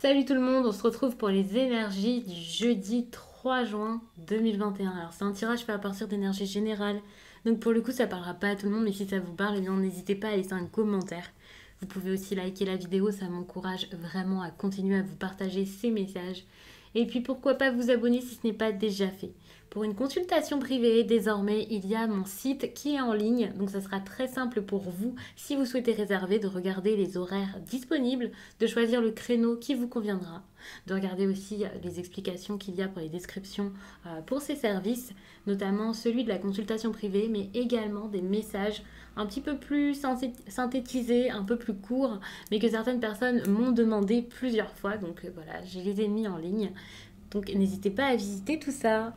Salut tout le monde, on se retrouve pour les énergies du jeudi 3 juin 2021. Alors c'est un tirage fait à partir d'énergie générale, donc pour le coup ça parlera pas à tout le monde, mais si ça vous parle, eh bien n'hésitez pas à laisser un commentaire. Vous pouvez aussi liker la vidéo, ça m'encourage vraiment à continuer à vous partager ces messages. Et puis pourquoi pas vous abonner si ce n'est pas déjà fait. Pour une consultation privée, désormais, il y a mon site qui est en ligne, donc ça sera très simple pour vous, si vous souhaitez réserver, de regarder les horaires disponibles, de choisir le créneau qui vous conviendra, de regarder aussi les explications qu'il y a pour les descriptions pour ces services, notamment celui de la consultation privée, mais également des messages un petit peu plus synthétisés, un peu plus courts, mais que certaines personnes m'ont demandé plusieurs fois, donc voilà, je les ai mis en ligne. Donc n'hésitez pas à visiter tout ça.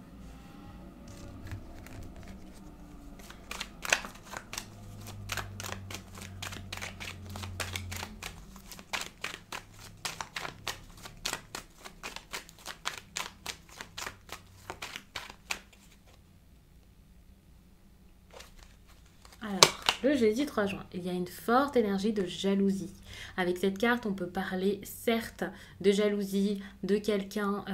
Alors, le jeudi 3 juin, il y a une forte énergie de jalousie. Avec cette carte, on peut parler certes de jalousie, de quelqu'un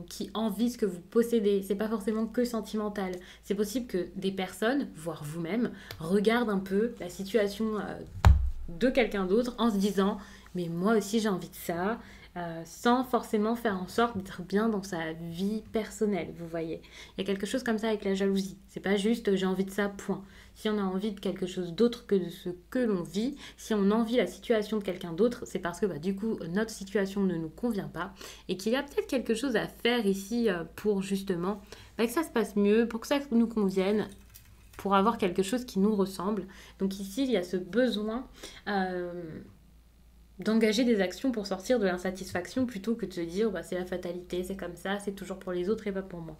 qui envie ce que vous possédez. C'est pas forcément que sentimental. C'est possible que des personnes, voire vous-même, regardent un peu la situation de quelqu'un d'autre en se disant mais moi aussi j'ai envie de ça, sans forcément faire en sorte d'être bien dans sa vie personnelle, vous voyez. Il y a quelque chose comme ça avec la jalousie. C'est pas juste j'ai envie de ça, point. Si on a envie de quelque chose d'autre que de ce que l'on vit, si on envie la situation de quelqu'un d'autre, c'est parce que du coup notre situation ne nous convient pas et qu'il y a peut-être quelque chose à faire ici pour justement que ça se passe mieux, pour que ça nous convienne, pour avoir quelque chose qui nous ressemble. Donc ici, il y a ce besoin d'engager des actions pour sortir de l'insatisfaction plutôt que de se dire c'est la fatalité, c'est comme ça, c'est toujours pour les autres et pas pour moi.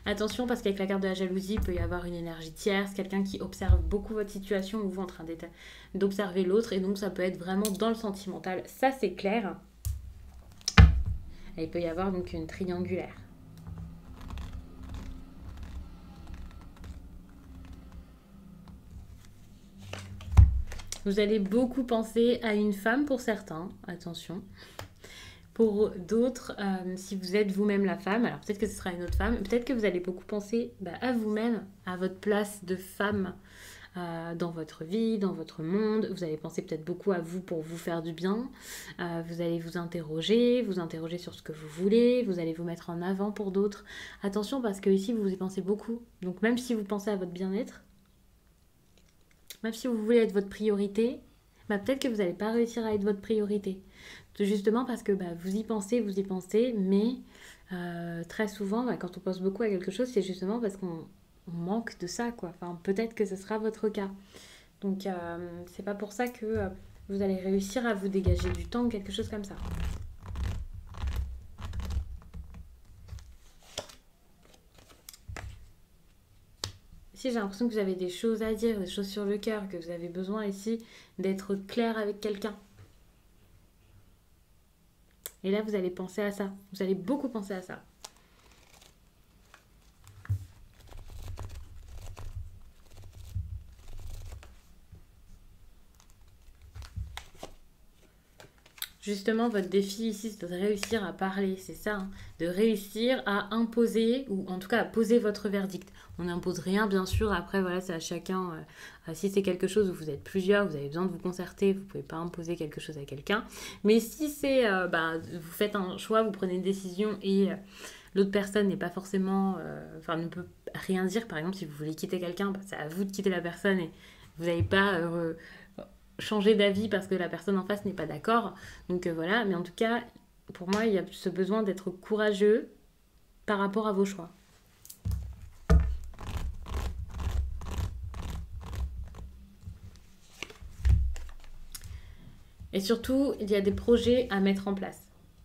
Attention parce qu'avec la carte de la jalousie, il peut y avoir une énergie tierce, quelqu'un qui observe beaucoup votre situation ou vous en train d'observer l'autre, et donc ça peut être vraiment dans le sentimental. Ça c'est clair. Et il peut y avoir donc une triangulaire. Vous allez beaucoup penser à une femme pour certains, attention. Pour d'autres, si vous êtes vous-même la femme, alors peut-être que ce sera une autre femme, peut-être que vous allez beaucoup penser à vous-même, à votre place de femme dans votre vie, dans votre monde. Vous allez penser peut-être beaucoup à vous pour vous faire du bien. Vous allez vous interroger sur ce que vous voulez, vous allez vous mettre en avant pour d'autres. Attention parce que ici vous y pensez beaucoup. Donc même si vous pensez à votre bien-être, même si vous voulez être votre priorité, peut-être que vous n'allez pas réussir à être votre priorité. Tout justement parce que vous y pensez, mais très souvent, quand on pense beaucoup à quelque chose, c'est justement parce qu'on manque de ça, quoi. Enfin, peut-être que ce sera votre cas. Donc, c'est pas pour ça que vous allez réussir à vous dégager du temps ou quelque chose comme ça. Si j'ai l'impression que vous avez des choses à dire, des choses sur le cœur, que vous avez besoin ici d'être clair avec quelqu'un. Et là, vous allez penser à ça. Vous allez beaucoup penser à ça. Justement, votre défi ici, c'est de réussir à parler, c'est ça, hein, de réussir à imposer, ou en tout cas à poser votre verdict. On n'impose rien, bien sûr, après, voilà, c'est à chacun. Si c'est quelque chose où vous êtes plusieurs, vous avez besoin de vous concerter, vous ne pouvez pas imposer quelque chose à quelqu'un. Mais si c'est, vous faites un choix, vous prenez une décision et l'autre personne n'est pas forcément, ne peut rien dire, par exemple, si vous voulez quitter quelqu'un, c'est à vous de quitter la personne et vous n'avez pas changer d'avis parce que la personne en face n'est pas d'accord. Donc voilà, mais en tout cas, pour moi, il y a ce besoin d'être courageux par rapport à vos choix. Et surtout, il y a des projets à mettre en place.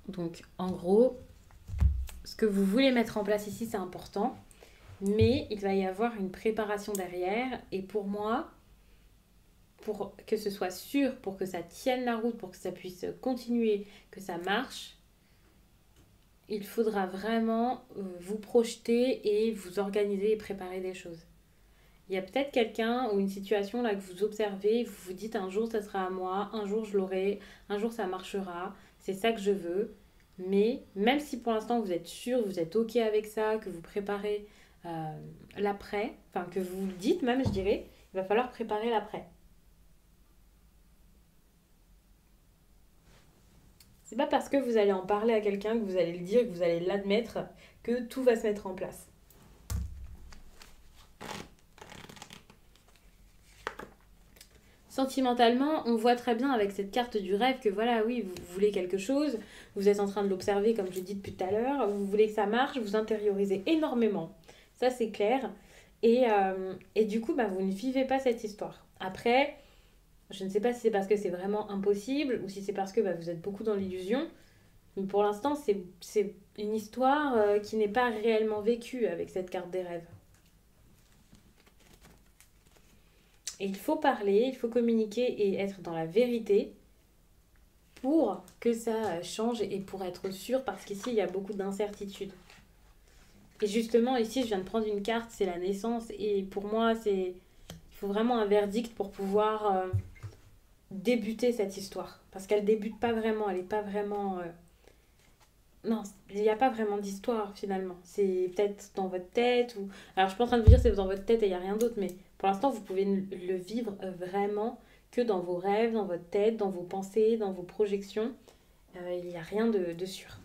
Donc en gros, ce que vous voulez mettre en place ici, c'est important. Mais il va y avoir une préparation derrière. Et pour moi, pour que ce soit sûr, pour que ça tienne la route, pour que ça puisse continuer, que ça marche, il faudra vraiment vous projeter et vous organiser et préparer des choses. Il y a peut-être quelqu'un ou une situation là que vous observez, vous vous dites un jour ça sera à moi, un jour je l'aurai, un jour ça marchera, c'est ça que je veux. Mais même si pour l'instant vous êtes sûr, vous êtes OK avec ça, que vous préparez l'après, enfin que vous le dites même, je dirais, il va falloir préparer l'après. C'est pas parce que vous allez en parler à quelqu'un, que vous allez le dire, que vous allez l'admettre, que tout va se mettre en place. Sentimentalement, on voit très bien avec cette carte du rêve que voilà, oui, vous voulez quelque chose, vous êtes en train de l'observer comme je l'ai dit depuis tout à l'heure, vous voulez que ça marche, vous intériorisez énormément. Ça, c'est clair. Et du coup, bah, vous ne vivez pas cette histoire. Après, je ne sais pas si c'est parce que c'est vraiment impossible ou si c'est parce que bah, vous êtes beaucoup dans l'illusion. Mais pour l'instant, c'est une histoire qui n'est pas réellement vécue avec cette carte des rêves. Et il faut parler, il faut communiquer et être dans la vérité pour que ça change et pour être sûr, parce qu'ici, il y a beaucoup d'incertitudes. Et justement, ici, je viens de prendre une carte, c'est la naissance. Et pour moi, il faut vraiment un verdict pour pouvoir débuter cette histoire. Parce qu'elle débute pas vraiment, elle est pas vraiment... Non, il n'y a pas vraiment d'histoire finalement. C'est peut-être dans votre tête ou... Alors je suis pas en train de vous dire c'est dans votre tête et il n'y a rien d'autre, mais pour l'instant vous pouvez le vivre vraiment que dans vos rêves, dans votre tête, dans vos pensées, dans vos projections. Il n'y a rien de sûr.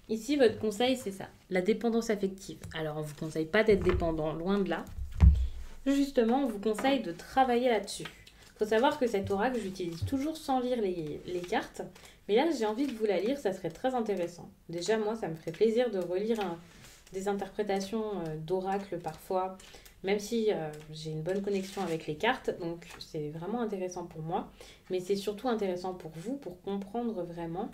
Ici, votre conseil, c'est ça, la dépendance affective. Alors, on ne vous conseille pas d'être dépendant, loin de là. Justement, on vous conseille de travailler là-dessus. Il faut savoir que cet oracle, j'utilise toujours sans lire les cartes. Mais là, j'ai envie de vous la lire, ça serait très intéressant. Déjà, moi, ça me ferait plaisir de relire des interprétations d'oracle parfois, même si j'ai une bonne connexion avec les cartes. Donc, c'est vraiment intéressant pour moi. Mais c'est surtout intéressant pour vous, pour comprendre vraiment.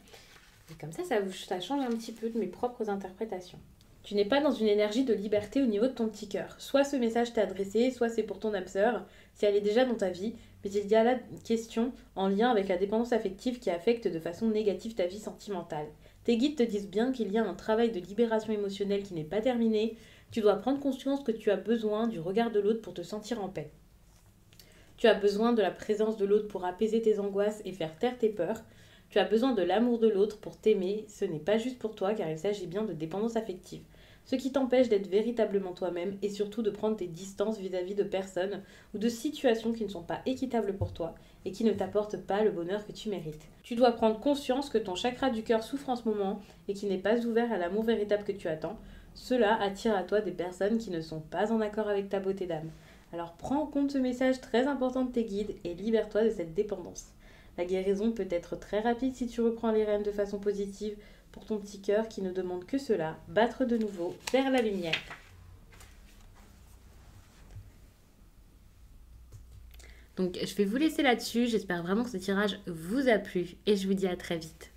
Et comme ça change un petit peu de mes propres interprétations. Tu n'es pas dans une énergie de liberté au niveau de ton petit cœur. Soit ce message t'est adressé, soit c'est pour ton âme sœur, si elle est déjà dans ta vie, mais il y a là une question en lien avec la dépendance affective qui affecte de façon négative ta vie sentimentale. Tes guides te disent bien qu'il y a un travail de libération émotionnelle qui n'est pas terminé. Tu dois prendre conscience que tu as besoin du regard de l'autre pour te sentir en paix. Tu as besoin de la présence de l'autre pour apaiser tes angoisses et faire taire tes peurs. Tu as besoin de l'amour de l'autre pour t'aimer. Ce n'est pas juste pour toi car il s'agit bien de dépendance affective. Ce qui t'empêche d'être véritablement toi-même et surtout de prendre tes distances vis-à-vis de personnes ou de situations qui ne sont pas équitables pour toi et qui ne t'apportent pas le bonheur que tu mérites. Tu dois prendre conscience que ton chakra du cœur souffre en ce moment et qui n'est pas ouvert à l'amour véritable que tu attends. Cela attire à toi des personnes qui ne sont pas en accord avec ta beauté d'âme. Alors prends en compte ce message très important de tes guides et libère-toi de cette dépendance. La guérison peut être très rapide si tu reprends les rênes de façon positive pour ton petit cœur qui ne demande que cela, battre de nouveau vers la lumière. Donc je vais vous laisser là-dessus, j'espère vraiment que ce tirage vous a plu et je vous dis à très vite.